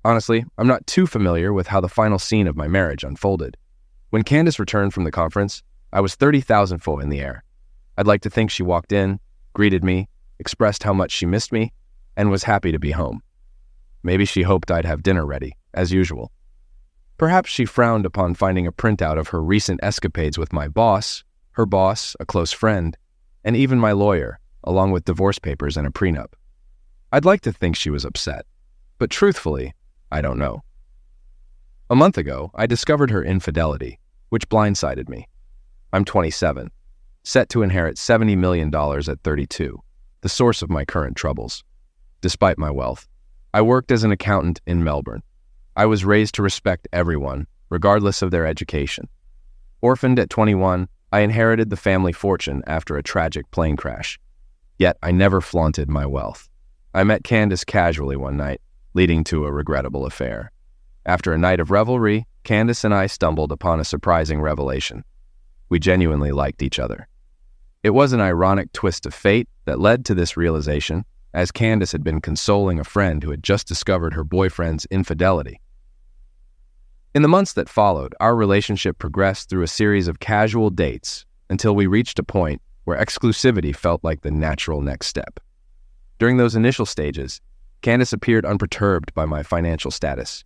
Honestly, I'm not too familiar with how the final scene of my marriage unfolded. When Candace returned from the conference, I was 30,000 foot in the air. I'd like to think she walked in, greeted me, expressed how much she missed me, and was happy to be home. Maybe she hoped I'd have dinner ready, as usual. Perhaps she frowned upon finding a printout of her recent escapades with my boss, her boss, a close friend, and even my lawyer, along with divorce papers and a prenup. I'd like to think she was upset, but truthfully, I don't know. A month ago, I discovered her infidelity, which blindsided me. I'm 27, set to inherit $70 million at 32, the source of my current troubles. Despite my wealth, I worked as an accountant in Melbourne. I was raised to respect everyone, regardless of their education. Orphaned at 21, I inherited the family fortune after a tragic plane crash. Yet I never flaunted my wealth. I met Candace casually one night, leading to a regrettable affair. After a night of revelry, Candace and I stumbled upon a surprising revelation. We genuinely liked each other. It was an ironic twist of fate that led to this realization, as Candace had been consoling a friend who had just discovered her boyfriend's infidelity. In the months that followed, our relationship progressed through a series of casual dates until we reached a point where exclusivity felt like the natural next step. During those initial stages, Candace appeared unperturbed by my financial status.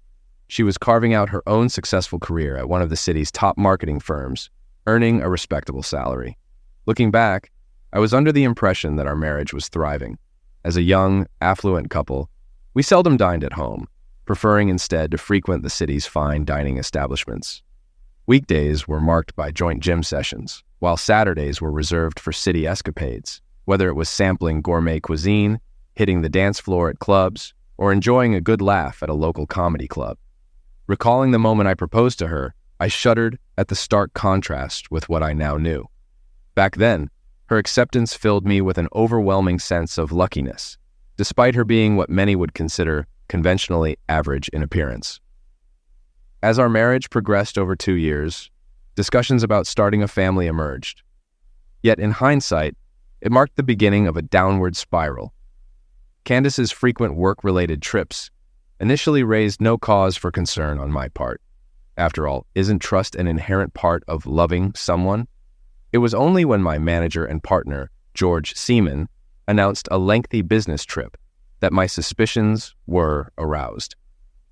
She was carving out her own successful career at one of the city's top marketing firms, earning a respectable salary. Looking back, I was under the impression that our marriage was thriving. As a young, affluent couple, we seldom dined at home, preferring instead to frequent the city's fine dining establishments. Weekdays were marked by joint gym sessions, while Saturdays were reserved for city escapades, whether it was sampling gourmet cuisine, hitting the dance floor at clubs, or enjoying a good laugh at a local comedy club. Recalling the moment I proposed to her, I shuddered at the stark contrast with what I now knew. Back then, her acceptance filled me with an overwhelming sense of luckiness, despite her being what many would consider conventionally average in appearance. As our marriage progressed over 2 years, discussions about starting a family emerged. Yet in hindsight, it marked the beginning of a downward spiral. Candace's frequent work-related trips initially raised no cause for concern on my part. After all, isn't trust an inherent part of loving someone? It was only when my manager and partner, George Seaman, announced a lengthy business trip that my suspicions were aroused.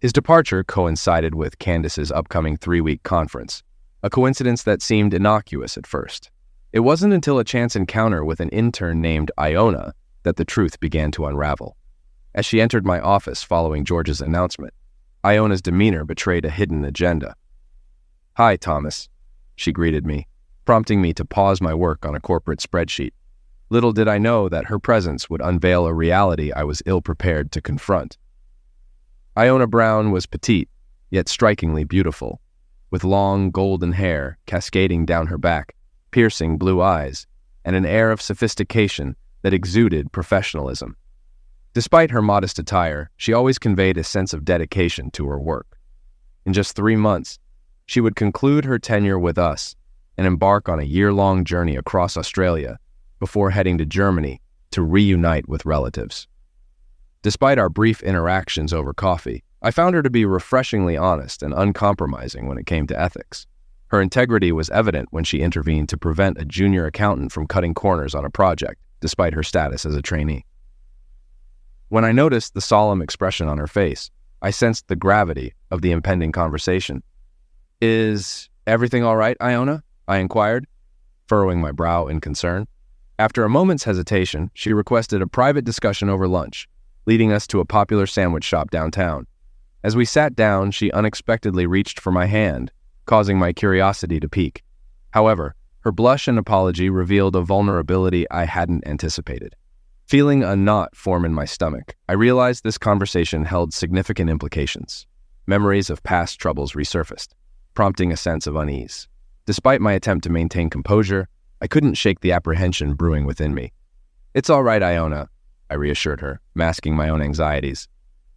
His departure coincided with Candace's upcoming 3-week conference, a coincidence that seemed innocuous at first. It wasn't until a chance encounter with an intern named Iona that the truth began to unravel. As she entered my office following George's announcement, Iona's demeanor betrayed a hidden agenda. "Hi, Thomas," she greeted me, prompting me to pause my work on a corporate spreadsheet. Little did I know that her presence would unveil a reality I was ill-prepared to confront. Iona Brown was petite, yet strikingly beautiful, with long golden hair cascading down her back, piercing blue eyes, and an air of sophistication that exuded professionalism. Despite her modest attire, she always conveyed a sense of dedication to her work. In just 3 months, she would conclude her tenure with us and embark on a year-long journey across Australia before heading to Germany to reunite with relatives. Despite our brief interactions over coffee, I found her to be refreshingly honest and uncompromising when it came to ethics. Her integrity was evident when she intervened to prevent a junior accountant from cutting corners on a project, despite her status as a trainee. When I noticed the solemn expression on her face, I sensed the gravity of the impending conversation. "Is everything all right, Iona?" I inquired, furrowing my brow in concern. After a moment's hesitation, she requested a private discussion over lunch, leading us to a popular sandwich shop downtown. As we sat down, she unexpectedly reached for my hand, causing my curiosity to pique. However, her blush and apology revealed a vulnerability I hadn't anticipated. Feeling a knot form in my stomach, I realized this conversation held significant implications. Memories of past troubles resurfaced, prompting a sense of unease. Despite my attempt to maintain composure, I couldn't shake the apprehension brewing within me. "It's all right, Iona," I reassured her, masking my own anxieties.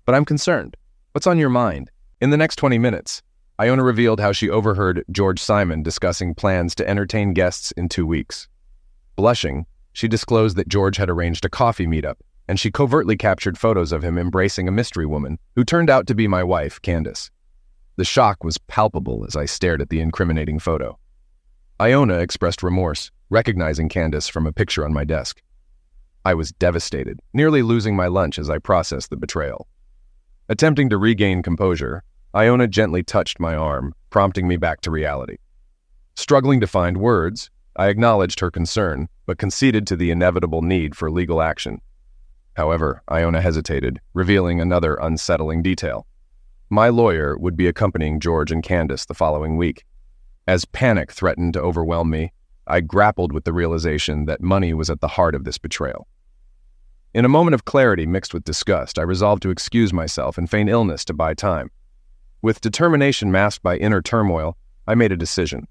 "But I'm concerned. What's on your mind?" In the next 20 minutes, Iona revealed how she overheard George Simon discussing plans to entertain guests in 2 weeks. Blushing, she disclosed that George had arranged a coffee meetup and she covertly captured photos of him embracing a mystery woman who turned out to be my wife, Candace. The shock was palpable as I stared at the incriminating photo. Iona expressed remorse, recognizing Candace from a picture on my desk. I was devastated, nearly losing my lunch as I processed the betrayal. Attempting to regain composure, Iona gently touched my arm, prompting me back to reality. Struggling to find words, I acknowledged her concern, but conceded to the inevitable need for legal action. However, Iona hesitated, revealing another unsettling detail. My lawyer would be accompanying George and Candace the following week. As panic threatened to overwhelm me, I grappled with the realization that money was at the heart of this betrayal. In a moment of clarity mixed with disgust, I resolved to excuse myself and feign illness to buy time. With determination masked by inner turmoil, I made a decision.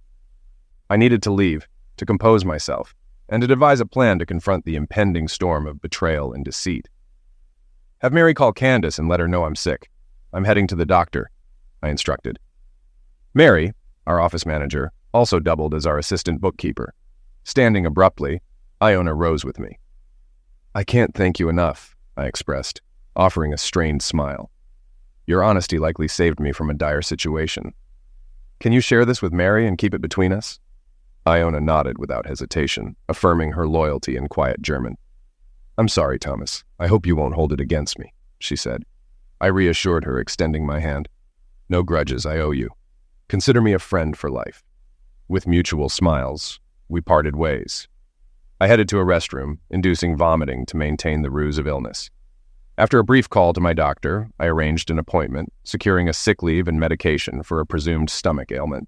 I needed to leave, to compose myself, and to devise a plan to confront the impending storm of betrayal and deceit. Have Mary call Candace and let her know I'm sick. I'm heading to the doctor, I instructed. Mary, our office manager, also doubled as our assistant bookkeeper. Standing abruptly, Iona rose with me. I can't thank you enough, I expressed, offering a strained smile. Your honesty likely saved me from a dire situation. Can you share this with Mary and keep it between us? Iona nodded without hesitation, affirming her loyalty in quiet German. I'm sorry, Thomas. I hope you won't hold it against me, she said. I reassured her, extending my hand. No grudges, I owe you. Consider me a friend for life. With mutual smiles, we parted ways. I headed to a restroom, inducing vomiting to maintain the ruse of illness. After a brief call to my doctor, I arranged an appointment, securing a sick leave and medication for a presumed stomach ailment.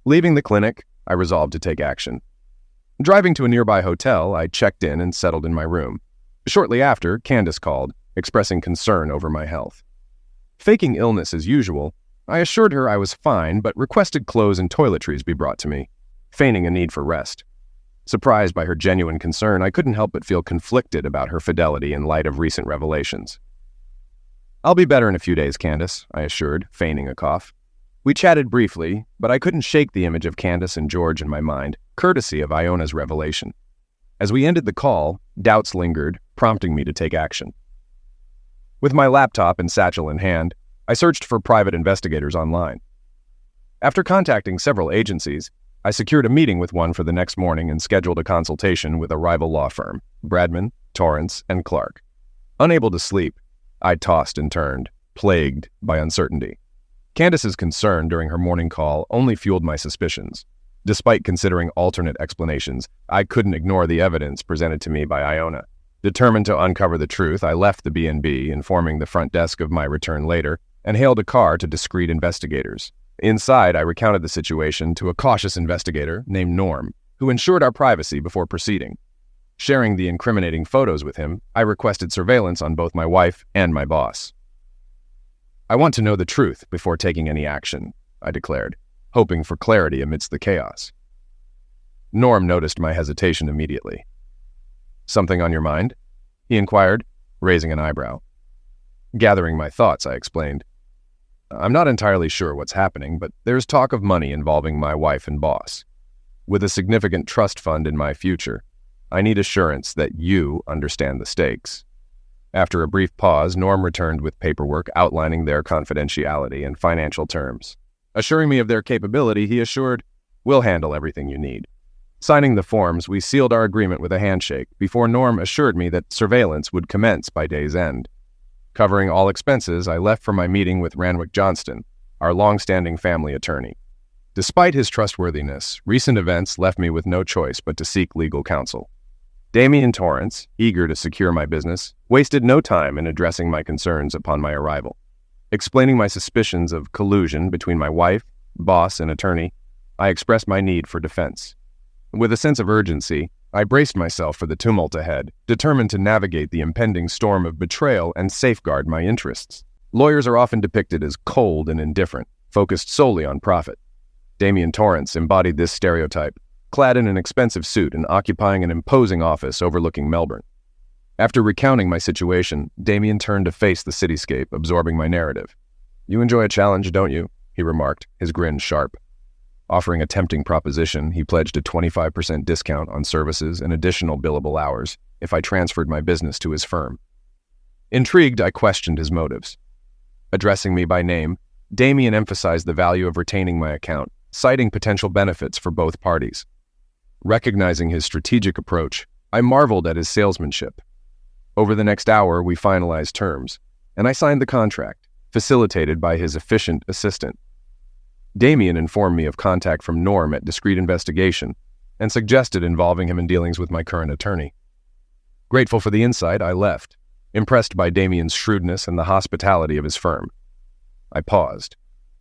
Leaving the clinic, I resolved to take action. Driving to a nearby hotel, I checked in and settled in my room. Shortly after, Candace called, expressing concern over my health. Faking illness as usual, I assured her I was fine, but requested clothes and toiletries be brought to me, feigning a need for rest. Surprised by her genuine concern, I couldn't help but feel conflicted about her fidelity in light of recent revelations. I'll be better in a few days, Candace, I assured, feigning a cough. We chatted briefly, but I couldn't shake the image of Candace and George in my mind, courtesy of Iona's revelation. As we ended the call, doubts lingered, prompting me to take action. With my laptop and satchel in hand, I searched for private investigators online. After contacting several agencies, I secured a meeting with one for the next morning and scheduled a consultation with a rival law firm, Bradman, Torrance, and Clark. Unable to sleep, I tossed and turned, plagued by uncertainty. Candace's concern during her morning call only fueled my suspicions. Despite considering alternate explanations, I couldn't ignore the evidence presented to me by Iona. Determined to uncover the truth, I left the B&B, informing the front desk of my return later, and hailed a car to discreet investigators. Inside, I recounted the situation to a cautious investigator named Norm, who ensured our privacy before proceeding. Sharing the incriminating photos with him, I requested surveillance on both my wife and my boss. I want to know the truth before taking any action, I declared, hoping for clarity amidst the chaos. Norm noticed my hesitation immediately. Something on your mind? He inquired, raising an eyebrow. Gathering my thoughts, I explained. I'm not entirely sure what's happening, but there's talk of money involving my wife and boss. With a significant trust fund in my future, I need assurance that you understand the stakes. After a brief pause, Norm returned with paperwork outlining their confidentiality and financial terms. Assuring me of their capability, he assured, "We'll handle everything you need." Signing the forms, we sealed our agreement with a handshake before Norm assured me that surveillance would commence by day's end. Covering all expenses, I left for my meeting with Ranwick Johnston, our long-standing family attorney. Despite his trustworthiness, recent events left me with no choice but to seek legal counsel. Damien Torrance, eager to secure my business, wasted no time in addressing my concerns upon my arrival. Explaining my suspicions of collusion between my wife, boss, and attorney, I expressed my need for defense. With a sense of urgency, I braced myself for the tumult ahead, determined to navigate the impending storm of betrayal and safeguard my interests. Lawyers are often depicted as cold and indifferent, focused solely on profit. Damien Torrance embodied this stereotype, clad in an expensive suit and occupying an imposing office overlooking Melbourne. After recounting my situation, Damien turned to face the cityscape, absorbing my narrative. "You enjoy a challenge, don't you?" he remarked, his grin sharp. Offering a tempting proposition, he pledged a 25% discount on services and additional billable hours if I transferred my business to his firm. Intrigued, I questioned his motives. Addressing me by name, Damien emphasized the value of retaining my account, citing potential benefits for both parties. Recognizing his strategic approach, I marveled at his salesmanship. Over the next hour, we finalized terms, and I signed the contract, facilitated by his efficient assistant. Damien informed me of contact from Norm at Discreet Investigation and suggested involving him in dealings with my current attorney. Grateful for the insight, I left, impressed by Damien's shrewdness and the hospitality of his firm. I paused,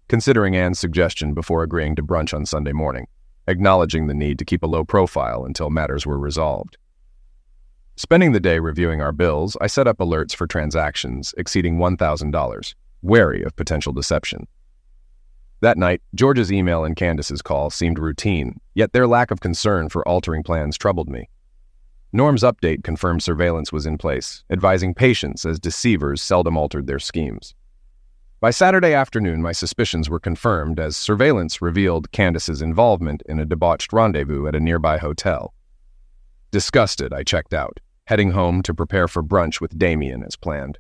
considering Anne's suggestion before agreeing to brunch on Sunday morning, acknowledging the need to keep a low profile until matters were resolved. Spending the day reviewing our bills, I set up alerts for transactions exceeding $1,000, wary of potential deception. That night, George's email and Candace's call seemed routine, yet their lack of concern for altering plans troubled me. Norm's update confirmed surveillance was in place, advising patience as deceivers seldom altered their schemes. By Saturday afternoon, my suspicions were confirmed as surveillance revealed Candace's involvement in a debauched rendezvous at a nearby hotel. Disgusted, I checked out, heading home to prepare for brunch with Damien as planned.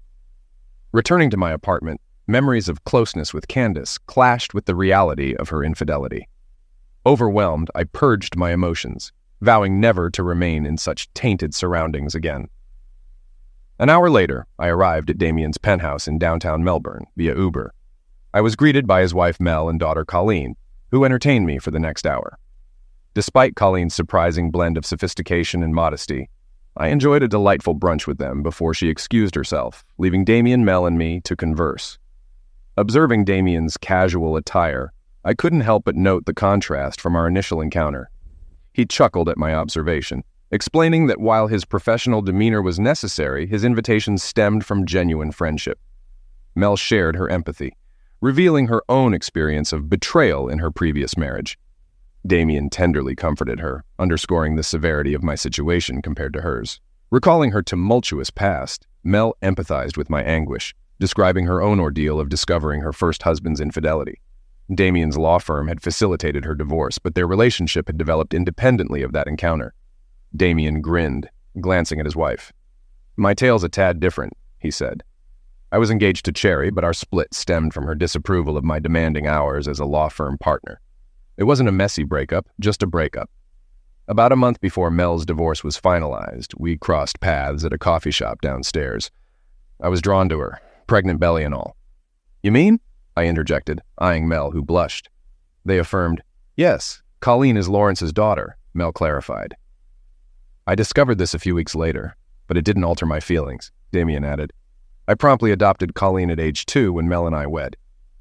Returning to my apartment, memories of closeness with Candace clashed with the reality of her infidelity. Overwhelmed, I purged my emotions, vowing never to remain in such tainted surroundings again. An hour later, I arrived at Damien's penthouse in downtown Melbourne via Uber. I was greeted by his wife Mel and daughter Colleen, who entertained me for the next hour. Despite Colleen's surprising blend of sophistication and modesty, I enjoyed a delightful brunch with them before she excused herself, leaving Damien, Mel, and me to converse. Observing Damien's casual attire, I couldn't help but note the contrast from our initial encounter. He chuckled at my observation, explaining that while his professional demeanor was necessary, his invitations stemmed from genuine friendship. Mel shared her empathy, revealing her own experience of betrayal in her previous marriage. Damien tenderly comforted her, underscoring the severity of my situation compared to hers. Recalling her tumultuous past, Mel empathized with my anguish, describing her own ordeal of discovering her first husband's infidelity. Damien's law firm had facilitated her divorce, but their relationship had developed independently of that encounter. Damien grinned, glancing at his wife. "My tale's a tad different," he said. "I was engaged to Cherry, but our split stemmed from her disapproval of my demanding hours as a law firm partner. It wasn't a messy breakup, just a breakup. About a month before Mel's divorce was finalized, we crossed paths at a coffee shop downstairs. I was drawn to her, pregnant belly and all." "You mean?" I interjected, eyeing Mel, who blushed. They affirmed, "Yes, Colleen is Lawrence's daughter," Mel clarified. "I discovered this a few weeks later, but it didn't alter my feelings," Damien added. "I promptly adopted Colleen at age 2 when Mel and I wed.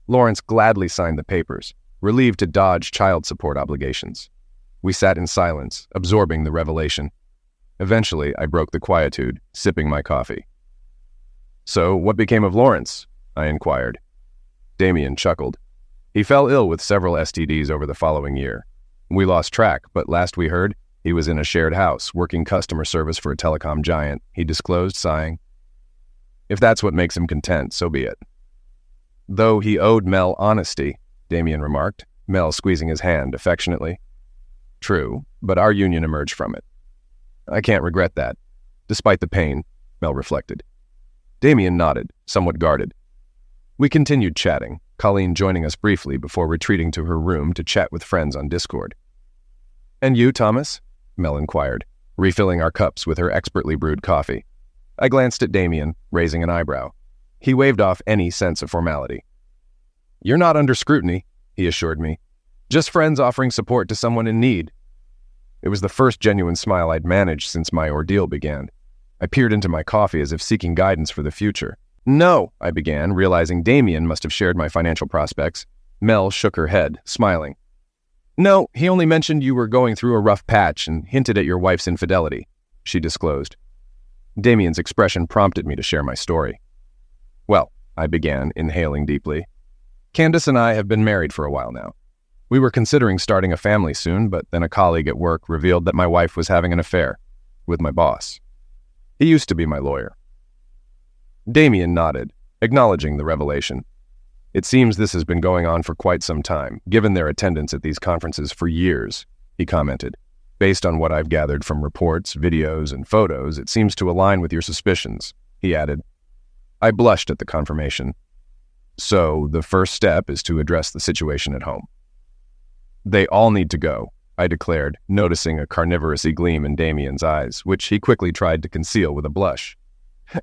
Lawrence gladly signed the papers, relieved to dodge child support obligations. We sat in silence, absorbing the revelation. Eventually, I broke the quietude, sipping my coffee. "So, what became of Lawrence?" I inquired. Damien chuckled. "He fell ill with several STDs over the following year. We lost track, but last we heard, he was in a shared house, working customer service for a telecom giant," he disclosed, sighing. "If that's what makes him content, so be it." "Though he owed Mel honesty," Damien remarked, Mel squeezing his hand affectionately. "True, but our union emerged from it. I can't regret that, despite the pain," Mel reflected. Damien nodded, somewhat guarded. We continued chatting, Colleen joining us briefly before retreating to her room to chat with friends on Discord. "And you, Thomas?" Mel inquired, refilling our cups with her expertly brewed coffee. I glanced at Damien, raising an eyebrow. He waved off any sense of formality. "You're not under scrutiny," he assured me. "Just friends offering support to someone in need." It was the first genuine smile I'd managed since my ordeal began. I peered into my coffee as if seeking guidance for the future. "No," I began, realizing Damien must have shared my financial prospects. Mel shook her head, smiling. "No, he only mentioned you were going through a rough patch and hinted at your wife's infidelity," she disclosed. Damien's expression prompted me to share my story. "Well," I began, inhaling deeply, "Candace and I have been married for a while now. We were considering starting a family soon, but then a colleague at work revealed that my wife was having an affair with my boss. He used to be my lawyer." Damien nodded, acknowledging the revelation. "It seems this has been going on for quite some time, given their attendance at these conferences for years," he commented. "Based on what I've gathered from reports, videos, and photos, it seems to align with your suspicions," he added. I blushed at the confirmation. So, the first step is to address the situation at home. They all need to go, I declared, noticing a carnivorous gleam in Damien's eyes, which he quickly tried to conceal with a blush.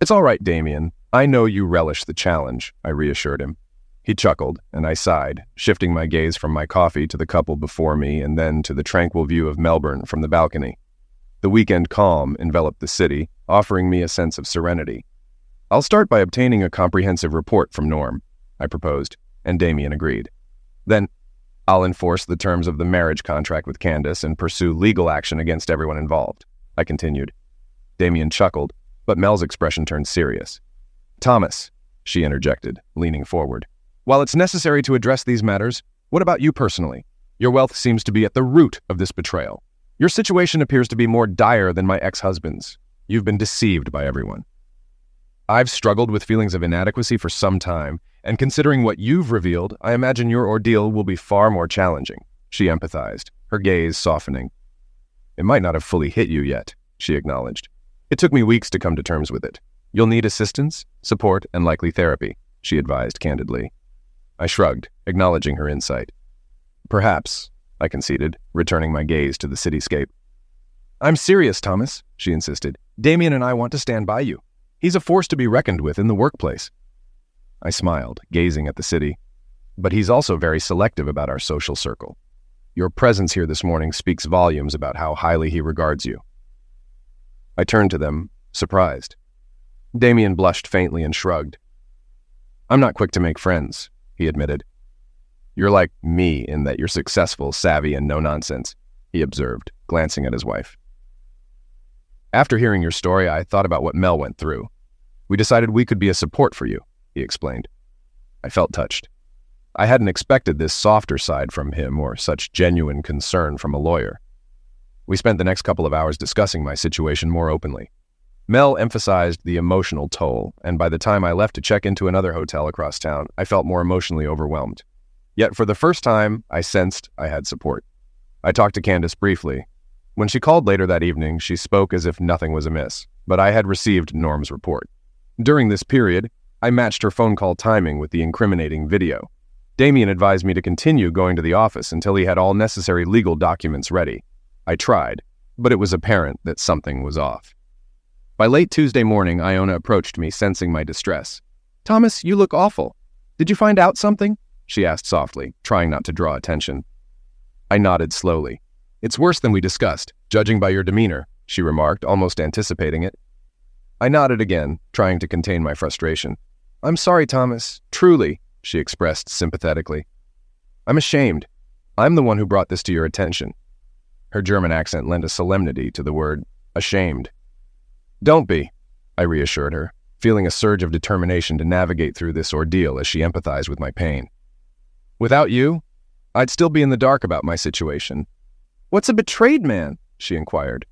It's all right, Damien. I know you relish the challenge, I reassured him. He chuckled, and I sighed, shifting my gaze from my coffee to the couple before me and then to the tranquil view of Melbourne from the balcony. The weekend calm enveloped the city, offering me a sense of serenity. I'll start by obtaining a comprehensive report from Norm, I proposed, and Damien agreed. Then, I'll enforce the terms of the marriage contract with Candace and pursue legal action against everyone involved, I continued. Damien chuckled, but Mel's expression turned serious. Thomas, she interjected, leaning forward. While it's necessary to address these matters, what about you personally? Your wealth seems to be at the root of this betrayal. Your situation appears to be more dire than my ex-husband's. You've been deceived by everyone. I've struggled with feelings of inadequacy for some time, and considering what you've revealed, I imagine your ordeal will be far more challenging, she empathized, her gaze softening. It might not have fully hit you yet, she acknowledged. It took me weeks to come to terms with it. You'll need assistance, support, and likely therapy, she advised candidly. I shrugged, acknowledging her insight. Perhaps, I conceded, returning my gaze to the cityscape. I'm serious, Thomas, she insisted. Damien and I want to stand by you. He's a force to be reckoned with in the workplace. I smiled, gazing at the city. But he's also very selective about our social circle. Your presence here this morning speaks volumes about how highly he regards you. I turned to them, surprised. Damien blushed faintly and shrugged. I'm not quick to make friends, he admitted. You're like me in that you're successful, savvy, and no-nonsense, he observed, glancing at his wife. After hearing your story, I thought about what Mel went through. We decided we could be a support for you, he explained. I felt touched. I hadn't expected this softer side from him or such genuine concern from a lawyer. We spent the next couple of hours discussing my situation more openly. Mel emphasized the emotional toll, and by the time I left to check into another hotel across town, I felt more emotionally overwhelmed. Yet for the first time, I sensed I had support. I talked to Candace briefly. When she called later that evening, she spoke as if nothing was amiss, but I had received Norm's report. During this period, I matched her phone call timing with the incriminating video. Damien advised me to continue going to the office until he had all necessary legal documents ready. I tried, but it was apparent that something was off. By late Tuesday morning, Iona approached me, sensing my distress. Thomas, you look awful. Did you find out something? She asked softly, trying not to draw attention. I nodded slowly. It's worse than we discussed, judging by your demeanor, she remarked, almost anticipating it. I nodded again, trying to contain my frustration. I'm sorry, Thomas. Truly, she expressed sympathetically. I'm ashamed. I'm the one who brought this to your attention. Her German accent lent a solemnity to the word ashamed. Don't be, I reassured her, feeling a surge of determination to navigate through this ordeal as she empathized with my pain. Without you, I'd still be in the dark about my situation. What's a betrayed man? She inquired.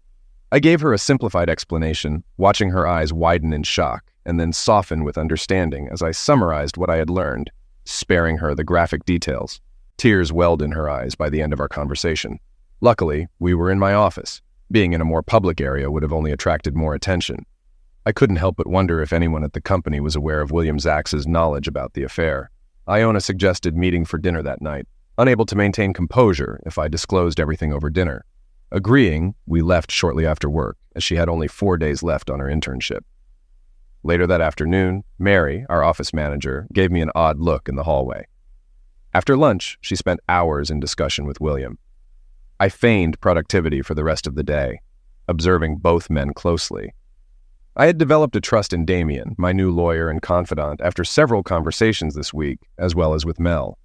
I gave her a simplified explanation, watching her eyes widen in shock and then soften with understanding as I summarized what I had learned, sparing her the graphic details. Tears welled in her eyes by the end of our conversation. Luckily, we were in my office. Being in a more public area would have only attracted more attention. I couldn't help but wonder if anyone at the company was aware of William Zax's knowledge about the affair. Iona suggested meeting for dinner that night, unable to maintain composure if I disclosed everything over dinner. Agreeing, we left shortly after work, as she had only 4 days left on her internship. Later that afternoon, Mary, our office manager, gave me an odd look in the hallway. After lunch, she spent hours in discussion with William. I feigned productivity for the rest of the day, observing both men closely. I had developed a trust in Damien, my new lawyer and confidant, after several conversations this week, as well as with Mel.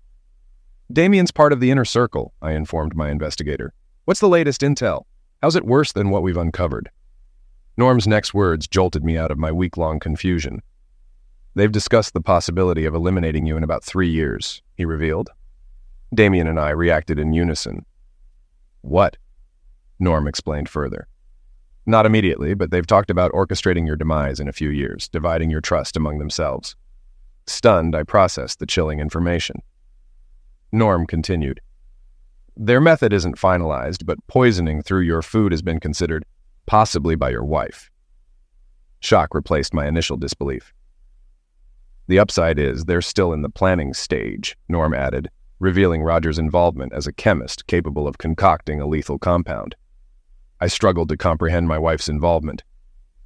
Damien's part of the inner circle, I informed my investigator. What's the latest intel? How's it worse than what we've uncovered? Norm's next words jolted me out of my week-long confusion. They've discussed the possibility of eliminating you in about 3 years, he revealed. Damien and I reacted in unison. What? Norm explained further. Not immediately, but they've talked about orchestrating your demise in a few years, dividing your trust among themselves. Stunned, I processed the chilling information. Norm continued. Their method isn't finalized, but poisoning through your food has been considered, possibly by your wife. Shock replaced my initial disbelief. The upside is they're still in the planning stage, Norm added, revealing Roger's involvement as a chemist capable of concocting a lethal compound. I struggled to comprehend my wife's involvement.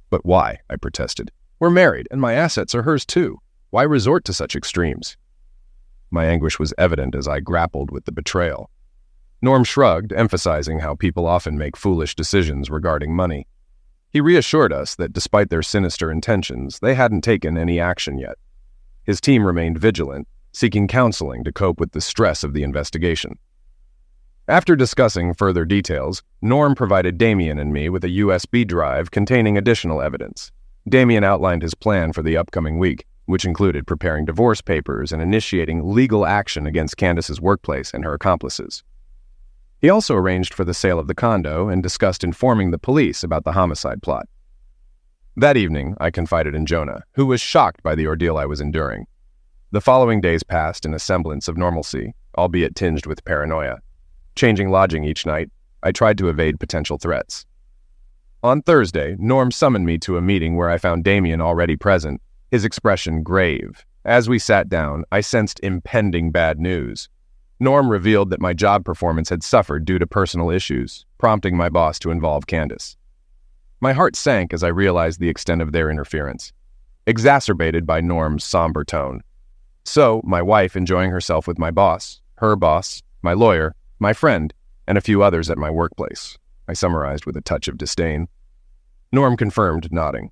But why? I protested. We're married, and my assets are hers too. Why resort to such extremes? My anguish was evident as I grappled with the betrayal. Norm shrugged, emphasizing how people often make foolish decisions regarding money. He reassured us that despite their sinister intentions, they hadn't taken any action yet. His team remained vigilant, seeking counseling to cope with the stress of the investigation. After discussing further details, Norm provided Damien and me with a USB drive containing additional evidence. Damien outlined his plan for the upcoming week, which included preparing divorce papers and initiating legal action against Candace's workplace and her accomplices. He also arranged for the sale of the condo and discussed informing the police about the homicide plot. That evening, I confided in Jonah, who was shocked by the ordeal I was enduring. The following days passed in a semblance of normalcy, albeit tinged with paranoia. Changing lodging each night, I tried to evade potential threats. On Thursday, Norm summoned me to a meeting where I found Damien already present, his expression grave. As we sat down, I sensed impending bad news. Norm revealed that my job performance had suffered due to personal issues, prompting my boss to involve Candace. My heart sank as I realized the extent of their interference, exacerbated by Norm's somber tone. So, my wife enjoying herself with my boss, her boss, my lawyer, my friend, and a few others at my workplace, I summarized with a touch of disdain. Norm confirmed, nodding.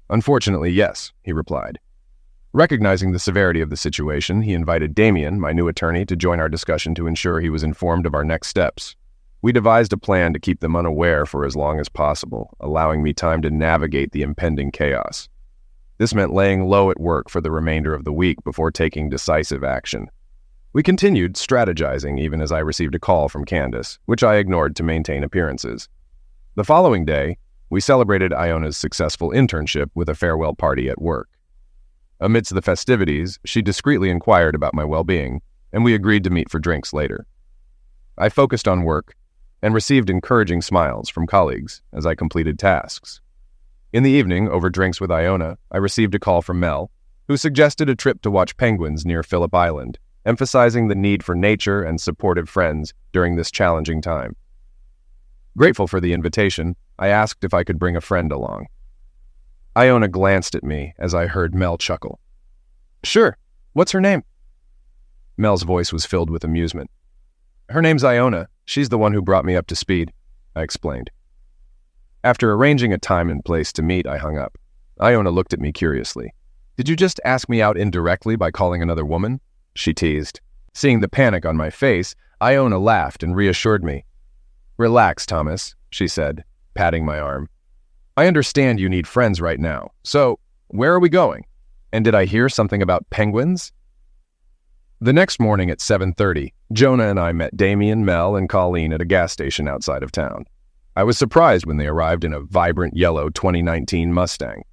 Unfortunately, yes, he replied. Recognizing the severity of the situation, he invited Damien, my new attorney, to join our discussion to ensure he was informed of our next steps. We devised a plan to keep them unaware for as long as possible, allowing me time to navigate the impending chaos. This meant laying low at work for the remainder of the week before taking decisive action. We continued strategizing even as I received a call from Candace, which I ignored to maintain appearances. The following day, we celebrated Iona's successful internship with a farewell party at work. Amidst the festivities, she discreetly inquired about my well-being, and we agreed to meet for drinks later. I focused on work and received encouraging smiles from colleagues as I completed tasks. In the evening, over drinks with Iona, I received a call from Mel, who suggested a trip to watch penguins near Phillip Island, emphasizing the need for nature and supportive friends during this challenging time. Grateful for the invitation, I asked if I could bring a friend along. Iona glanced at me as I heard Mel chuckle. Sure, what's her name? Mel's voice was filled with amusement. Her name's Iona. She's the one who brought me up to speed, I explained. After arranging a time and place to meet, I hung up. Iona looked at me curiously. Did you just ask me out indirectly by calling another woman? She teased. Seeing the panic on my face, Iona laughed and reassured me. Relax, Thomas, she said, patting my arm. I understand you need friends right now, so where are we going? And did I hear something about penguins? The next morning at 7:30, Jonah and I met Damien, Mel, and Colleen at a gas station outside of town. I was surprised when they arrived in a vibrant yellow 2019 Mustang.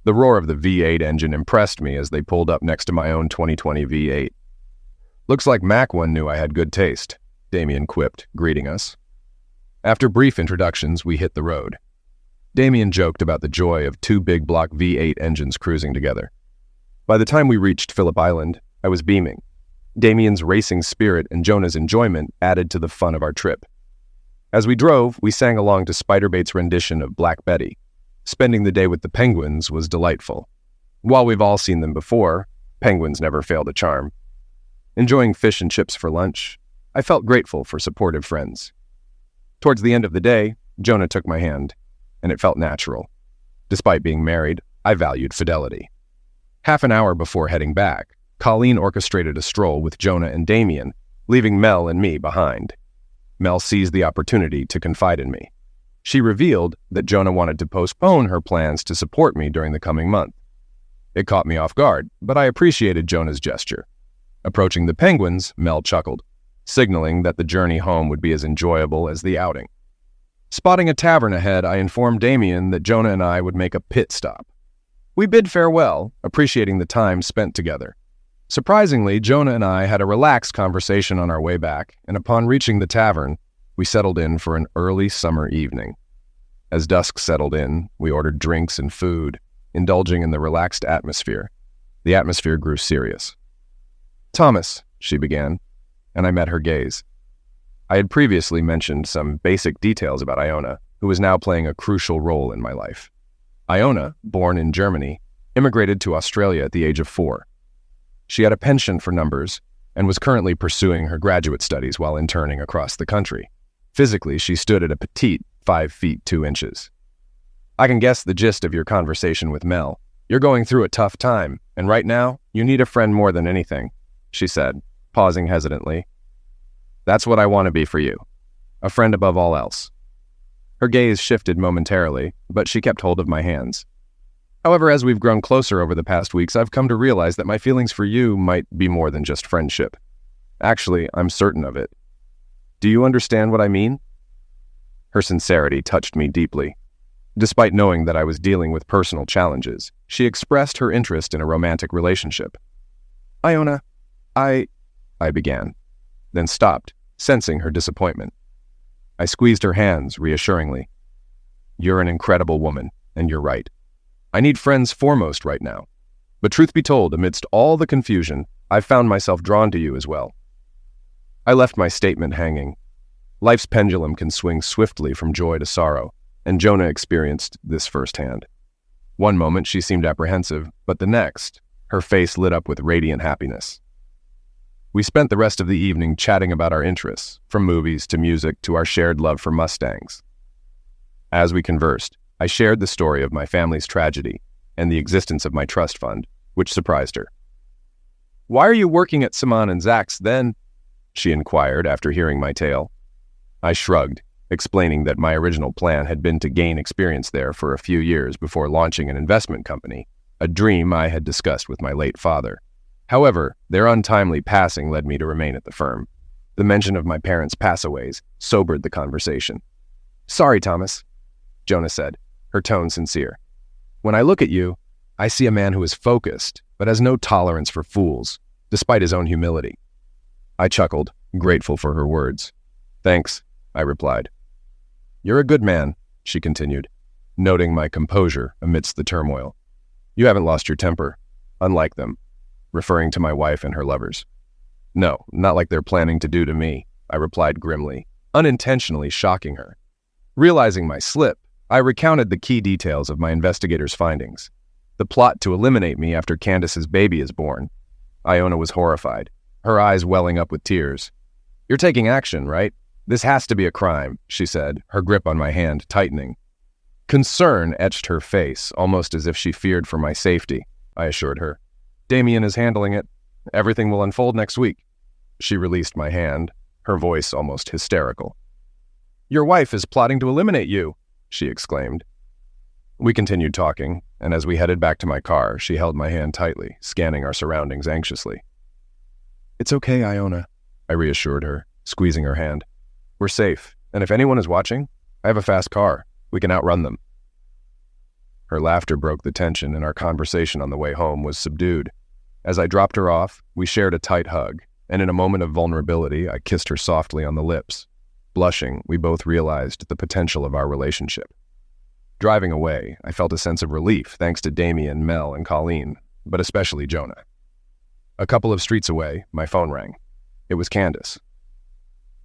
The roar of the V8 engine impressed me as they pulled up next to my own 2020 V8. Looks like Mac one knew I had good taste, Damien quipped, greeting us. After brief introductions, we hit the road. Damien joked about the joy of two big block V8 engines cruising together. By the time we reached Phillip Island, I was beaming. Damien's racing spirit and Jonah's enjoyment added to the fun of our trip. As we drove, we sang along to Spiderbait's rendition of Black Betty. Spending the day with the penguins was delightful. While we've all seen them before, penguins never fail to charm. Enjoying fish and chips for lunch, I felt grateful for supportive friends. Towards the end of the day, Jonah took my hand, and it felt natural. Despite being married, I valued fidelity. Half an hour before heading back, Colleen orchestrated a stroll with Jonah and Damien, leaving Mel and me behind. Mel seized the opportunity to confide in me. She revealed that Jonah wanted to postpone her plans to support me during the coming month. It caught me off guard, but I appreciated Jonah's gesture. Approaching the penguins, Mel chuckled, signaling that the journey home would be as enjoyable as the outing. Spotting a tavern ahead, I informed Damien that Jonah and I would make a pit stop. We bid farewell, appreciating the time spent together. Surprisingly, Jonah and I had a relaxed conversation on our way back, and upon reaching the tavern, we settled in for an early summer evening. As dusk settled in, we ordered drinks and food, indulging in the relaxed atmosphere. The atmosphere grew serious. "Thomas," she began, and I met her gaze. I had previously mentioned some basic details about Iona, who was now playing a crucial role in my life. Iona, born in Germany, immigrated to Australia at the age of 4. She had a penchant for numbers and was currently pursuing her graduate studies while interning across the country. Physically, she stood at a petite 5 feet 2 inches. "I can guess the gist of your conversation with Mel. You're going through a tough time, and right now, you need a friend more than anything," she said, pausing hesitantly. "That's what I want to be for you. A friend above all else." Her gaze shifted momentarily, but she kept hold of my hands. "However, as we've grown closer over the past weeks, I've come to realize that my feelings for you might be more than just friendship. Actually, I'm certain of it. Do you understand what I mean?" Her sincerity touched me deeply. Despite knowing that I was dealing with personal challenges, she expressed her interest in a romantic relationship. "Iona, I began, then stopped, sensing her disappointment. I squeezed her hands reassuringly. "You're an incredible woman, and you're right. I need friends foremost right now. But truth be told, amidst all the confusion, I've found myself drawn to you as well." I left my statement hanging. Life's pendulum can swing swiftly from joy to sorrow, and Jonah experienced this firsthand. One moment she seemed apprehensive, but the next, her face lit up with radiant happiness. We spent the rest of the evening chatting about our interests, from movies to music to our shared love for Mustangs. As we conversed, I shared the story of my family's tragedy and the existence of my trust fund, which surprised her. "Why are you working at Simon and Zach's then?" she inquired after hearing my tale. I shrugged, explaining that my original plan had been to gain experience there for a few years before launching an investment company, a dream I had discussed with my late father. However, their untimely passing led me to remain at the firm. The mention of my parents' passaways sobered the conversation. "Sorry, Thomas," Jonah said, her tone sincere. "When I look at you, I see a man who is focused, but has no tolerance for fools, despite his own humility." I chuckled, grateful for her words. "Thanks," I replied. "You're a good man," she continued, noting my composure amidst the turmoil. "You haven't lost your temper, unlike them," referring to my wife and her lovers. "No, not like they're planning to do to me," I replied grimly, unintentionally shocking her. Realizing my slip, I recounted the key details of my investigator's findings. The plot to eliminate me after Candace's baby is born. Iona was horrified, her eyes welling up with tears. "You're taking action, right? This has to be a crime," she said, her grip on my hand tightening. Concern etched her face, almost as if she feared for my safety, I assured her. "Damien is handling it. Everything will unfold next week." She released my hand, her voice almost hysterical. "Your wife is plotting to eliminate you," she exclaimed. We continued talking, and as we headed back to my car, she held my hand tightly, scanning our surroundings anxiously. "It's okay, Iona," I reassured her, squeezing her hand. "We're safe, and if anyone is watching, I have a fast car. We can outrun them." Her laughter broke the tension, and our conversation on the way home was subdued. As I dropped her off, we shared a tight hug, and in a moment of vulnerability, I kissed her softly on the lips. Blushing, we both realized the potential of our relationship. Driving away, I felt a sense of relief thanks to Damien, Mel, and Colleen, but especially Jonah. A couple of streets away, my phone rang. It was Candace.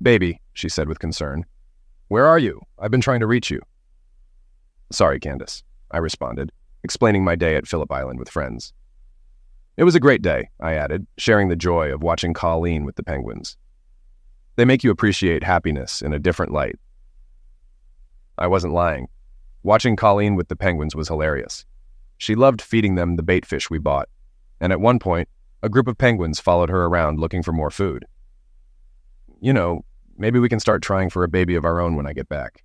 "Baby," she said with concern. "Where are you? I've been trying to reach you." "Sorry, Candace," I responded, explaining my day at Phillip Island with friends. "It was a great day," I added, sharing the joy of watching Colleen with the penguins. "They make you appreciate happiness in a different light." I wasn't lying. Watching Colleen with the penguins was hilarious. She loved feeding them the bait fish we bought, and at one point, a group of penguins followed her around looking for more food. "You know, maybe we can start trying for a baby of our own when I get back."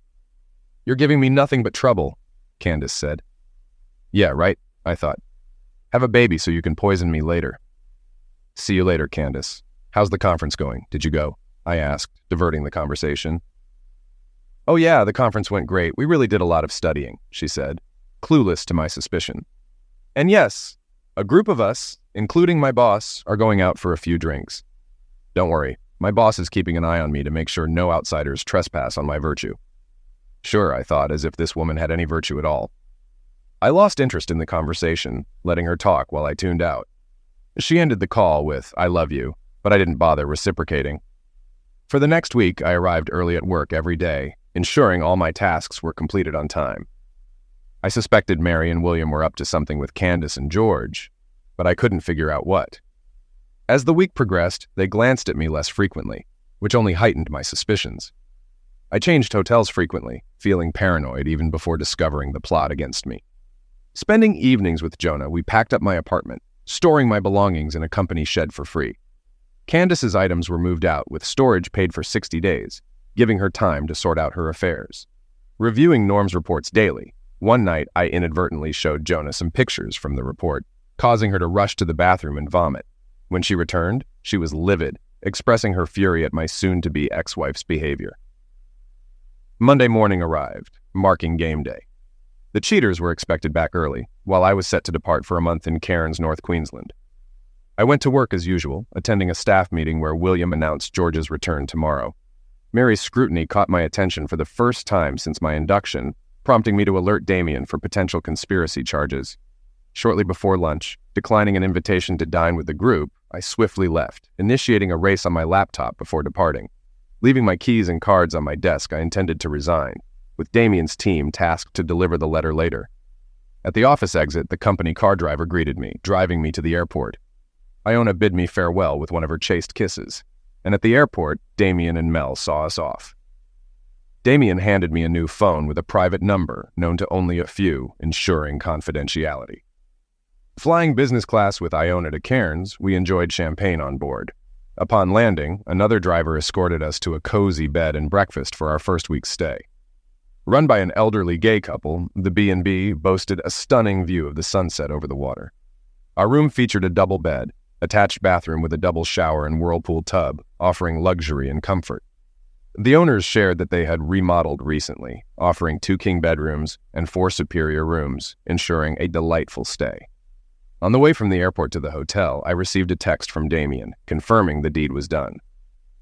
"You're giving me nothing but trouble," Candace said. "Yeah, right," I thought. "Have a baby so you can poison me later." "See you later, Candace. How's the conference going? Did you go?" I asked, diverting the conversation. "Oh yeah, the conference went great. We really did a lot of studying," she said, clueless to my suspicion. "And yes, a group of us, including my boss, are going out for a few drinks. Don't worry, my boss is keeping an eye on me to make sure no outsiders trespass on my virtue." Sure, I thought, as if this woman had any virtue at all. I lost interest in the conversation, letting her talk while I tuned out. She ended the call with, "I love you," but I didn't bother reciprocating. For the next week, I arrived early at work every day, ensuring all my tasks were completed on time. I suspected Mary and William were up to something with Candace and George, but I couldn't figure out what. As the week progressed, they glanced at me less frequently, which only heightened my suspicions. I changed hotels frequently, feeling paranoid even before discovering the plot against me. Spending evenings with Jonah, we packed up my apartment, storing my belongings in a company shed for free. Candace's items were moved out with storage paid for 60 days, giving her time to sort out her affairs. Reviewing Norm's reports daily, one night I inadvertently showed Jonah some pictures from the report, causing her to rush to the bathroom and vomit. When she returned, she was livid, expressing her fury at my soon-to-be ex-wife's behavior. Monday morning arrived, marking game day. The cheaters were expected back early, while I was set to depart for a month in Cairns, North Queensland. I went to work as usual, attending a staff meeting where William announced George's return tomorrow. Mary's scrutiny caught my attention for the first time since my induction, prompting me to alert Damien for potential conspiracy charges. Shortly before lunch, declining an invitation to dine with the group, I swiftly left, initiating a race on my laptop before departing. Leaving my keys and cards on my desk, I intended to resign, with Damien's team tasked to deliver the letter later. At the office exit, the company car driver greeted me, driving me to the airport. Iona bid me farewell with one of her chaste kisses, and at the airport, Damien and Mel saw us off. Damien handed me a new phone with a private number known to only a few, ensuring confidentiality. Flying business class with Iona to Cairns, we enjoyed champagne on board. Upon landing, another driver escorted us to a cozy bed and breakfast for our first week's stay. Run by an elderly gay couple, the B&B boasted a stunning view of the sunset over the water. Our room featured a double bed, attached bathroom with a double shower and whirlpool tub, offering luxury and comfort. The owners shared that they had remodeled recently, offering 2 king bedrooms and 4 superior rooms, ensuring a delightful stay. On the way from the airport to the hotel, I received a text from Damien, confirming the deed was done.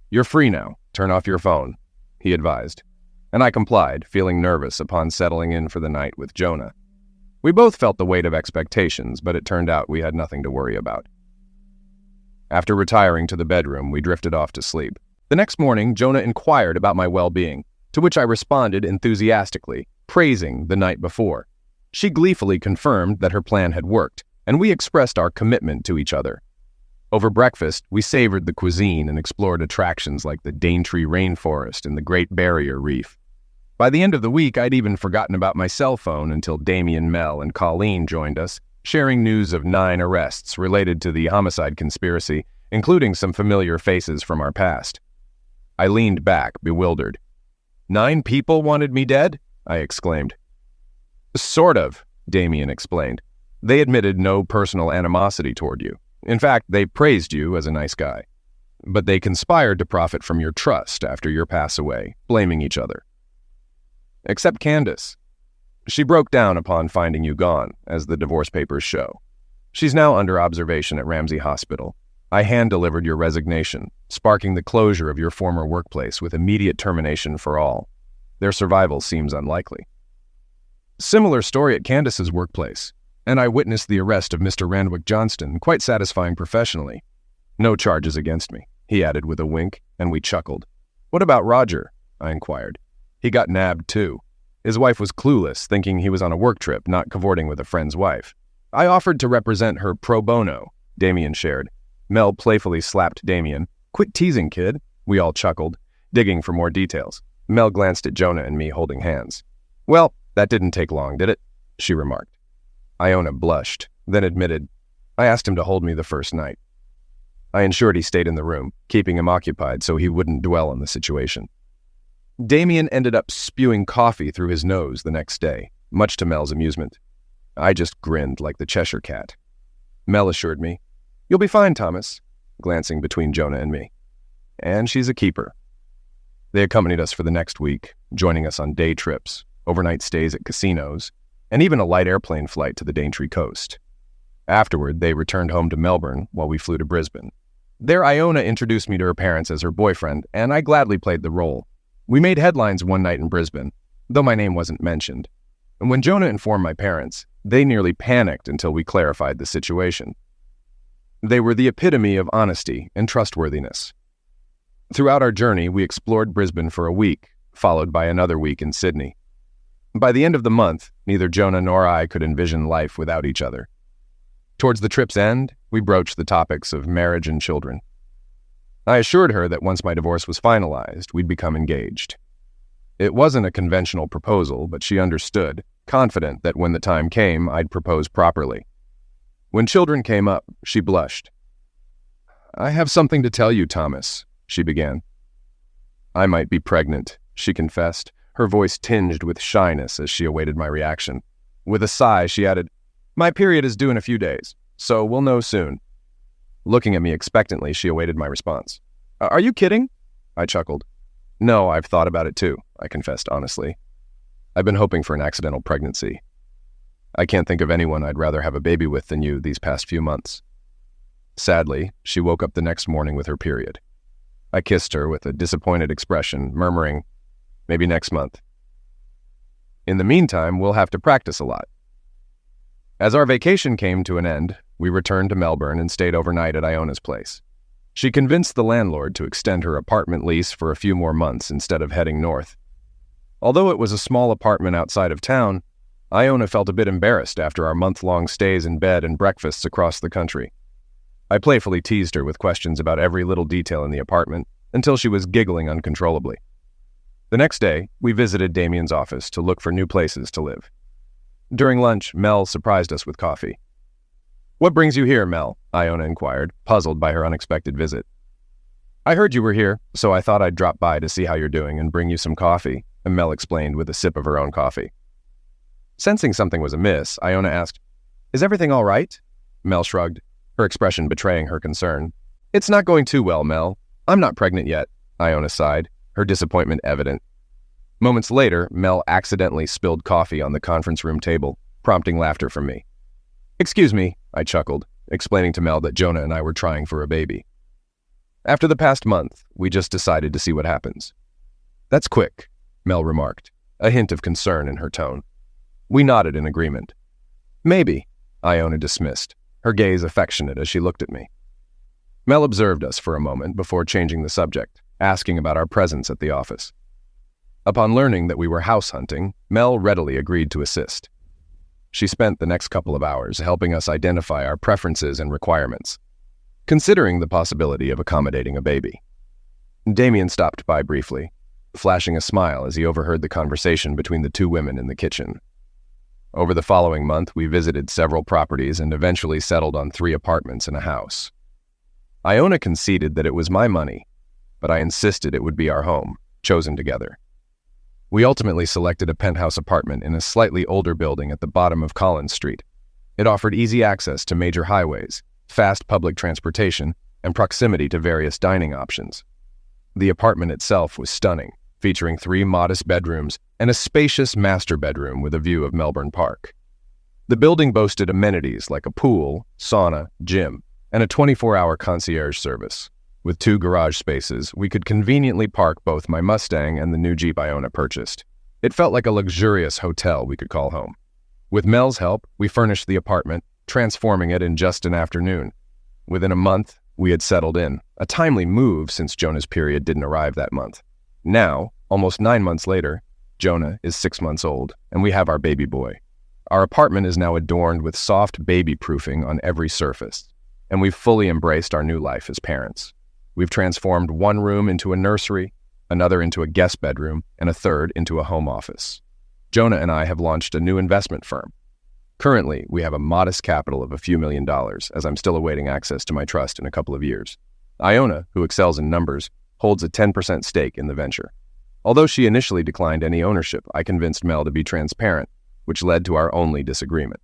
"You're free now. Turn off your phone," he advised, and I complied, feeling nervous upon settling in for the night with Jonah. We both felt the weight of expectations, but it turned out we had nothing to worry about. After retiring to the bedroom, we drifted off to sleep. The next morning, Jonah inquired about my well-being, to which I responded enthusiastically, praising the night before. She gleefully confirmed that her plan had worked, and we expressed our commitment to each other. Over breakfast, we savored the cuisine and explored attractions like the Daintree Rainforest and the Great Barrier Reef. By the end of the week, I'd even forgotten about my cell phone until Damien, Mel, and Colleen joined us, sharing news of 9 arrests related to the homicide conspiracy, including some familiar faces from our past. I leaned back, bewildered. 9 people wanted me dead? I exclaimed. Sort of, Damien explained. They admitted no personal animosity toward you. In fact, they praised you as a nice guy. But they conspired to profit from your trust after your pass away, blaming each other. Except Candace. She broke down upon finding you gone, as the divorce papers show. She's now under observation at Ramsey Hospital. I hand-delivered your resignation, sparking the closure of your former workplace with immediate termination for all. Their survival seems unlikely. Similar story at Candace's workplace, and I witnessed the arrest of Mr. Randwick Johnston, quite satisfying professionally. No charges against me, he added with a wink, and we chuckled. What about Roger? I inquired. He got nabbed too. His wife was clueless, thinking he was on a work trip, not cavorting with a friend's wife. I offered to represent her pro bono, Damien shared. Mel playfully slapped Damien. Quit teasing, kid. We all chuckled, digging for more details. Mel glanced at Jonah and me holding hands. Well, that didn't take long, did it? She remarked. Iona blushed, then admitted, I asked him to hold me the first night. I ensured he stayed in the room, keeping him occupied so he wouldn't dwell on the situation. Damien ended up spewing coffee through his nose the next day, much to Mel's amusement. I just grinned like the Cheshire Cat. Mel assured me, You'll be fine, Thomas, glancing between Jonah and me. And she's a keeper. They accompanied us for the next week, joining us on day trips, overnight stays at casinos, and even a light airplane flight to the Daintree coast. Afterward, they returned home to Melbourne while we flew to Brisbane. There, Iona introduced me to her parents as her boyfriend, and I gladly played the role. We made headlines one night in Brisbane, though my name wasn't mentioned. And when Jonah informed my parents, they nearly panicked until we clarified the situation. They were the epitome of honesty and trustworthiness. Throughout our journey, we explored Brisbane for a week, followed by another week in Sydney. By the end of the month, neither Jonah nor I could envision life without each other. Towards the trip's end, we broached the topics of marriage and children. I assured her that once my divorce was finalized, we'd become engaged. It wasn't a conventional proposal, but she understood, confident that when the time came, I'd propose properly. When children came up, she blushed. "I have something to tell you, Thomas," she began. "I might be pregnant," she confessed, her voice tinged with shyness as she awaited my reaction. With a sigh, she added, "My period is due in a few days, so we'll know soon." Looking at me expectantly, she awaited my response. "Are you kidding?" I chuckled. "No, I've thought about it too," I confessed honestly. "I've been hoping for an accidental pregnancy. I can't think of anyone I'd rather have a baby with than you these past few months." Sadly, she woke up the next morning with her period. I kissed her with a disappointed expression, murmuring, "Maybe next month. In the meantime, we'll have to practice a lot." As our vacation came to an end, we returned to Melbourne and stayed overnight at Iona's place. She convinced the landlord to extend her apartment lease for a few more months instead of heading north. Although it was a small apartment outside of town, Iona felt a bit embarrassed after our month-long stays in bed and breakfasts across the country. I playfully teased her with questions about every little detail in the apartment until she was giggling uncontrollably. The next day, we visited Damien's office to look for new places to live. During lunch, Mel surprised us with coffee. "What brings you here, Mel?" Iona inquired, puzzled by her unexpected visit. "I heard you were here, so I thought I'd drop by to see how you're doing and bring you some coffee," Mel explained with a sip of her own coffee. Sensing something was amiss, Iona asked, "Is everything all right?" Mel shrugged, her expression betraying her concern. "It's not going too well, Mel. I'm not pregnant yet," Iona sighed, her disappointment evident. Moments later, Mel accidentally spilled coffee on the conference room table, prompting laughter from me. "Excuse me," I chuckled, explaining to Mel that Jonah and I were trying for a baby. "After the past month, we just decided to see what happens." "That's quick," Mel remarked, a hint of concern in her tone. We nodded in agreement. "Maybe," Iona dismissed, her gaze affectionate as she looked at me. Mel observed us for a moment before changing the subject, asking about our presence at the office. Upon learning that we were house hunting, Mel readily agreed to assist. She spent the next couple of hours helping us identify our preferences and requirements, considering the possibility of accommodating a baby. Damien stopped by briefly, flashing a smile as he overheard the conversation between the two women in the kitchen. Over the following month, we visited several properties and eventually settled on 3 apartments and a house. Iona conceded that it was my money, but I insisted it would be our home, chosen together. We ultimately selected a penthouse apartment in a slightly older building at the bottom of Collins Street. It offered easy access to major highways, fast public transportation, and proximity to various dining options. The apartment itself was stunning, featuring 3 modest bedrooms and a spacious master bedroom with a view of Melbourne Park. The building boasted amenities like a pool, sauna, gym, and a 24-hour concierge service. With 2 garage spaces, we could conveniently park both my Mustang and the new Jeep Iona purchased. It felt like a luxurious hotel we could call home. With Mel's help, we furnished the apartment, transforming it in just an afternoon. Within a month, we had settled in, a timely move since Jonah's period didn't arrive that month. Now, almost 9 months later, Jonah is 6 months old, and we have our baby boy. Our apartment is now adorned with soft baby proofing on every surface, and we've fully embraced our new life as parents. We've transformed one room into a nursery, another into a guest bedroom, and a third into a home office. Jonah and I have launched a new investment firm. Currently, we have a modest capital of a few $1,000,000, as I'm still awaiting access to my trust in a couple of years. Iona, who excels in numbers, holds a 10% stake in the venture. Although she initially declined any ownership, I convinced Mel to be transparent, which led to our only disagreement.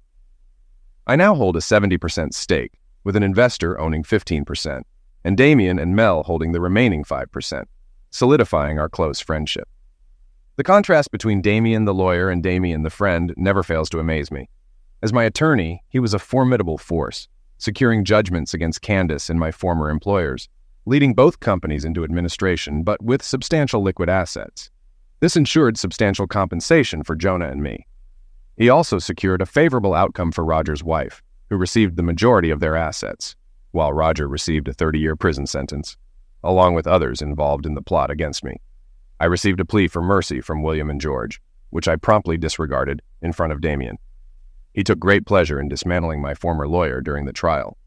I now hold a 70% stake, with an investor owning 15%, and Damien and Mel holding the remaining 5%, solidifying our close friendship. The contrast between Damien the lawyer and Damien the friend never fails to amaze me. As my attorney, he was a formidable force, securing judgments against Candace and my former employers, leading both companies into administration, but with substantial liquid assets. This ensured substantial compensation for Jonah and me. He also secured a favorable outcome for Roger's wife, who received the majority of their assets. while Roger received a 30-year prison sentence, along with others involved in the plot against me. I received a plea for mercy from William and George, which I promptly disregarded in front of Damien. He took great pleasure in dismantling my former lawyer during the trial.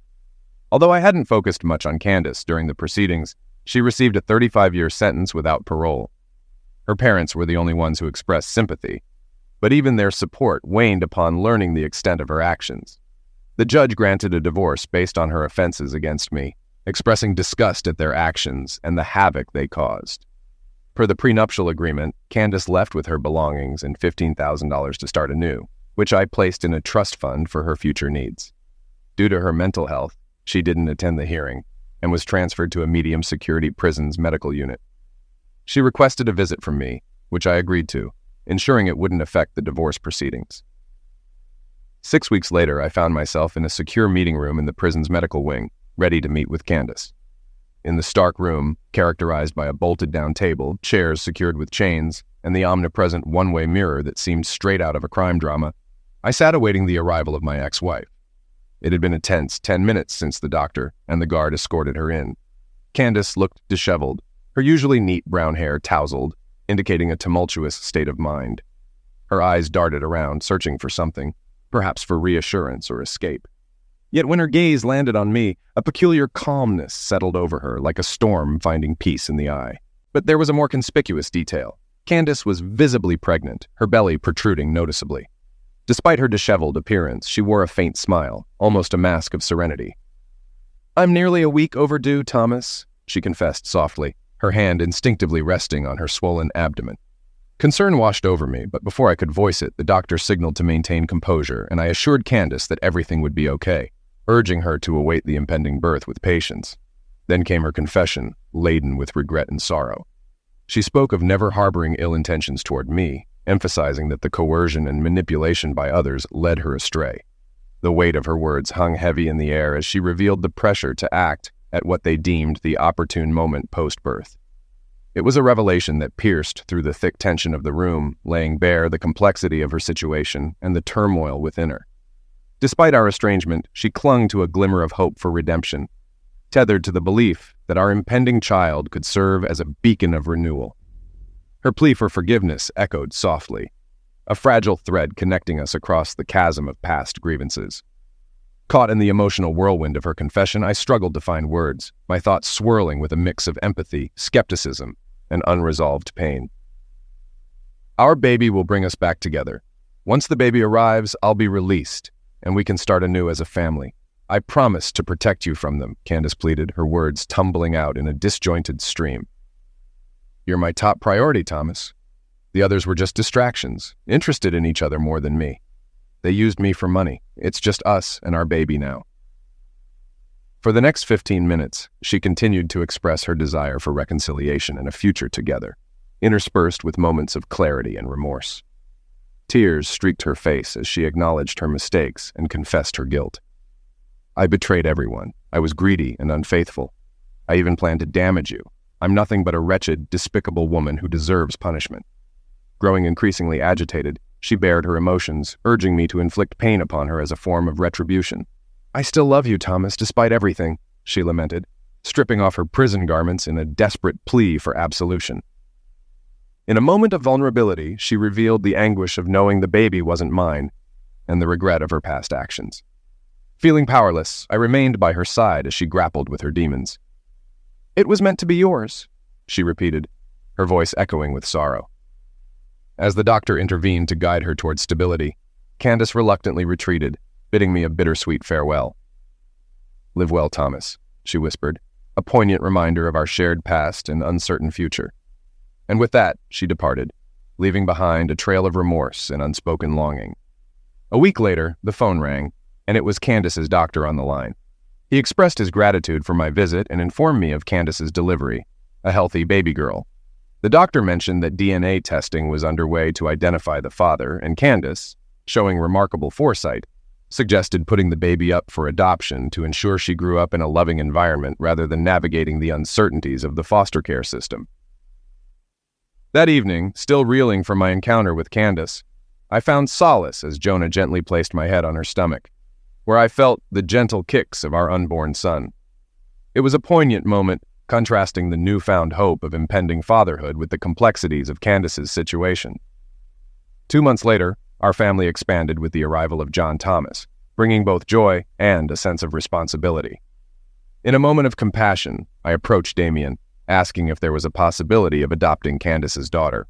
Although I hadn't focused much on Candace during the proceedings, she received a 35-year sentence without parole. Her parents were the only ones who expressed sympathy, but even their support waned upon learning the extent of her actions. The judge granted a divorce based on her offenses against me, expressing disgust at their actions and the havoc they caused. Per the prenuptial agreement, Candace left with her belongings and $15,000 to start anew, which I placed in a trust fund for her future needs. Due to her mental health, she didn't attend the hearing and was transferred to a medium-security prison's medical unit. She requested a visit from me, which I agreed to, ensuring it wouldn't affect the divorce proceedings. 6 weeks later, I found myself in a secure meeting room in the prison's medical wing, ready to meet with Candace. In the stark room, characterized by a bolted-down table, chairs secured with chains, and the omnipresent one-way mirror that seemed straight out of a crime drama, I sat awaiting the arrival of my ex-wife. It had been a tense 10 minutes since the doctor and the guard escorted her in. Candace looked disheveled, her usually neat brown hair tousled, indicating a tumultuous state of mind. Her eyes darted around, searching for something, perhaps for reassurance or escape. Yet when her gaze landed on me, a peculiar calmness settled over her, like a storm finding peace in the eye. But there was a more conspicuous detail. Candace was visibly pregnant, her belly protruding noticeably. Despite her disheveled appearance, she wore a faint smile, almost a mask of serenity. "I'm nearly a week overdue, Thomas," she confessed softly, her hand instinctively resting on her swollen abdomen. Concern washed over me, but before I could voice it, the doctor signaled to maintain composure, and I assured Candace that everything would be okay, urging her to await the impending birth with patience. Then came her confession, laden with regret and sorrow. She spoke of never harboring ill intentions toward me, emphasizing that the coercion and manipulation by others led her astray. The weight of her words hung heavy in the air as she revealed the pressure to act at what they deemed the opportune moment post-birth. It was a revelation that pierced through the thick tension of the room, laying bare the complexity of her situation and the turmoil within her. Despite our estrangement, she clung to a glimmer of hope for redemption, tethered to the belief that our impending child could serve as a beacon of renewal. Her plea for forgiveness echoed softly, a fragile thread connecting us across the chasm of past grievances. Caught in the emotional whirlwind of her confession, I struggled to find words, my thoughts swirling with a mix of empathy, skepticism, and unresolved pain. "Our baby will bring us back together. Once the baby arrives, I'll be released, and we can start anew as a family. I promise to protect you from them," Candace pleaded, her words tumbling out in a disjointed stream. "You're my top priority, Thomas. The others were just distractions, interested in each other more than me. They used me for money. It's just us and our baby now." For the next 15 minutes, she continued to express her desire for reconciliation and a future together, interspersed with moments of clarity and remorse. Tears streaked her face as she acknowledged her mistakes and confessed her guilt. "I betrayed everyone. I was greedy and unfaithful. I even planned to damage you. I'm nothing but a wretched, despicable woman who deserves punishment." Growing increasingly agitated, she bared her emotions, urging me to inflict pain upon her as a form of retribution. "I still love you, Thomas, despite everything," she lamented, stripping off her prison garments in a desperate plea for absolution. In a moment of vulnerability, she revealed the anguish of knowing the baby wasn't mine, and the regret of her past actions. Feeling powerless, I remained by her side as she grappled with her demons. "It was meant to be yours," she repeated, her voice echoing with sorrow. As the doctor intervened to guide her toward stability, Candace reluctantly retreated, bidding me a bittersweet farewell. "Live well, Thomas," she whispered, a poignant reminder of our shared past and uncertain future. And with that, she departed, leaving behind a trail of remorse and unspoken longing. A week later, the phone rang, and it was Candace's doctor on the line. He expressed his gratitude for my visit and informed me of Candace's delivery, a healthy baby girl. The doctor mentioned that DNA testing was underway to identify the father, and Candace, showing remarkable foresight, suggested putting the baby up for adoption to ensure she grew up in a loving environment rather than navigating the uncertainties of the foster care system. That evening, still reeling from my encounter with Candace, I found solace as Jonah gently placed my head on her stomach, where I felt the gentle kicks of our unborn son. It was a poignant moment, contrasting the newfound hope of impending fatherhood with the complexities of Candace's situation. 2 months later, our family expanded with the arrival of John Thomas, bringing both joy and a sense of responsibility. In a moment of compassion, I approached Damien, asking if there was a possibility of adopting Candace's daughter.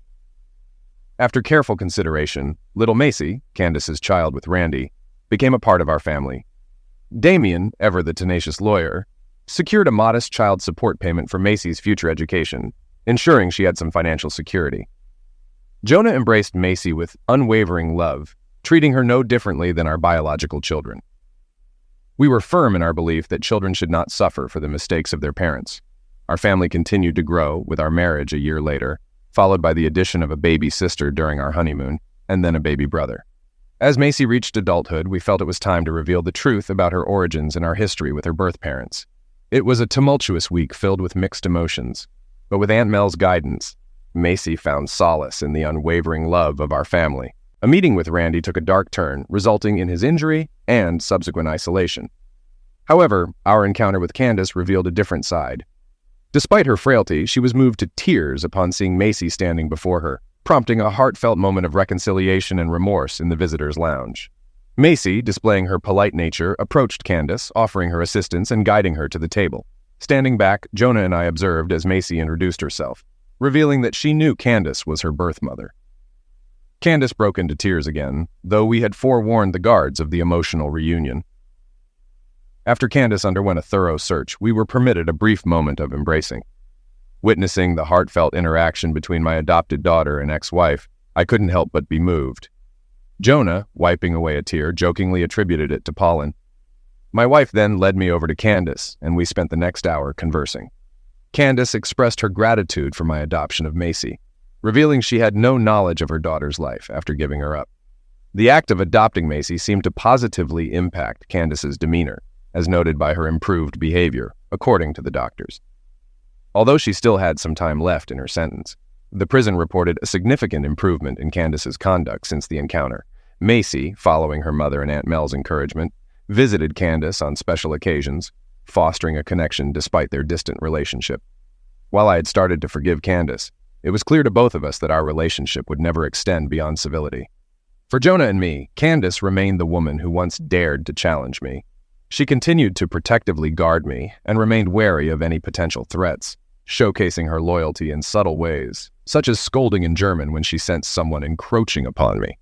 After careful consideration, little Macy, Candace's child with Randy, became a part of our family. Damien, ever the tenacious lawyer, secured a modest child support payment for Macy's future education, ensuring she had some financial security. Jonah embraced Macy with unwavering love, treating her no differently than our biological children. We were firm in our belief that children should not suffer for the mistakes of their parents. Our family continued to grow, with our marriage a year later, followed by the addition of a baby sister during our honeymoon, and then a baby brother. As Macy reached adulthood, we felt it was time to reveal the truth about her origins and our history with her birth parents. It was a tumultuous week filled with mixed emotions, but with Aunt Mel's guidance, Macy found solace in the unwavering love of our family. A meeting with Randy took a dark turn, resulting in his injury and subsequent isolation. However, our encounter with Candace revealed a different side. Despite her frailty, she was moved to tears upon seeing Macy standing before her, prompting a heartfelt moment of reconciliation and remorse in the visitors' lounge. Macy, displaying her polite nature, approached Candace, offering her assistance and guiding her to the table. Standing back, Jonah and I observed as Macy introduced herself, revealing that she knew Candace was her birth mother. Candace broke into tears again, though we had forewarned the guards of the emotional reunion. After Candace underwent a thorough search, we were permitted a brief moment of embracing. Witnessing the heartfelt interaction between my adopted daughter and ex-wife, I couldn't help but be moved. Jonah, wiping away a tear, jokingly attributed it to pollen. My wife then led me over to Candace, and we spent the next hour conversing. Candace expressed her gratitude for my adoption of Macy, revealing she had no knowledge of her daughter's life after giving her up. The act of adopting Macy seemed to positively impact Candace's demeanor, as noted by her improved behavior, according to the doctors. Although she still had some time left in her sentence, the prison reported a significant improvement in Candace's conduct since the encounter. Macy, following her mother and Aunt Mel's encouragement, visited Candace on special occasions, fostering a connection despite their distant relationship. While I had started to forgive Candace, it was clear to both of us that our relationship would never extend beyond civility. For Jonah and me, Candace remained the woman who once dared to challenge me. She continued to protectively guard me and remained wary of any potential threats, showcasing her loyalty in subtle ways, such as scolding in German when she sensed someone encroaching upon me.